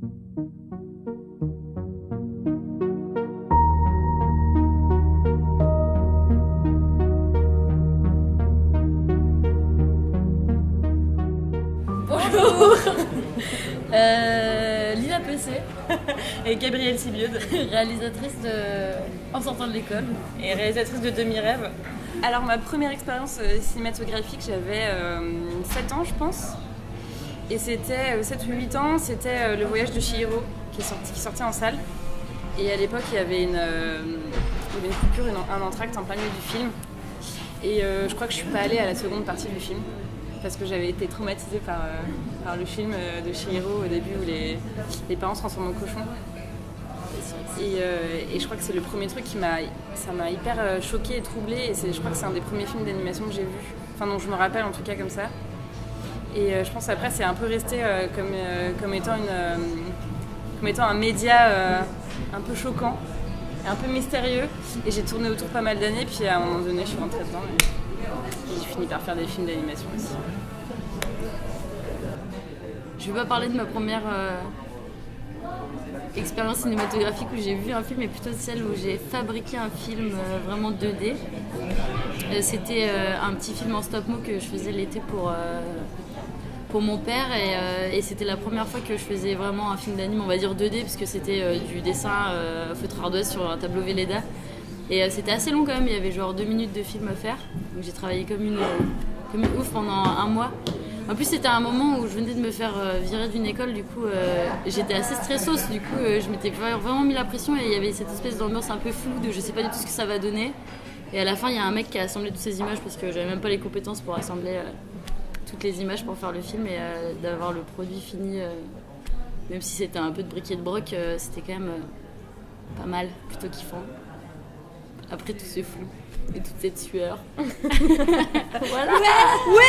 Bonjour. Lila Pessé Et Gabrielle Sibiud, réalisatrice de En sortant de l'école. et réalisatrice de Demi-Rêve. Alors ma première expérience cinématographique, j'avais 7 ans je pense. Et c'était 7 ou 8 ans, c'était Le Voyage de Chihiro qui sortait en salle. Et à l'époque il y avait une coupure, un entracte en plein milieu du film. Et je crois que je suis pas allée à la seconde partie du film. Parce que j'avais été traumatisée par le film de Chihiro au début où les parents se transforment en cochons. Et je crois que c'est le premier truc ça m'a hyper choquée et troublée. Et je crois que c'est un des premiers films d'animation que j'ai vu, enfin dont je me rappelle en tout cas comme ça. Et je pense après c'est un peu resté comme étant un média un peu choquant, un peu mystérieux. Et j'ai tourné autour pas mal d'années, puis à un moment donné je suis rentrée dedans. Et j'ai fini par faire des films d'animation aussi. Je vais pas parler de ma première expérience cinématographique où j'ai vu un film, mais plutôt celle où j'ai fabriqué un film vraiment 2D. C'était un petit film en stop-mo que je faisais l'été pour mon père et c'était la première fois que je faisais vraiment un film d'anime, on va dire 2D, parce que c'était du dessin feutre ardoise sur un tableau Velleda. Et c'était assez long quand même, il y avait genre 2 minutes de film à faire. Donc j'ai travaillé comme une ouf pendant un mois. En plus c'était un moment où je venais de me faire virer d'une école, du coup j'étais assez stressose, du coup je m'étais vraiment mis la pression et il y avait cette espèce d'ambiance un peu floue de je sais pas du tout ce que ça va donner. Et à la fin il y a un mec qui a assemblé toutes ces images parce que j'avais même pas les compétences pour assembler toutes les images pour faire le film et d'avoir le produit fini, même si c'était un peu de briquet de broc, c'était quand même pas mal, plutôt kiffant. Après tout ce flou et toute cette sueur. Voilà. Ouais.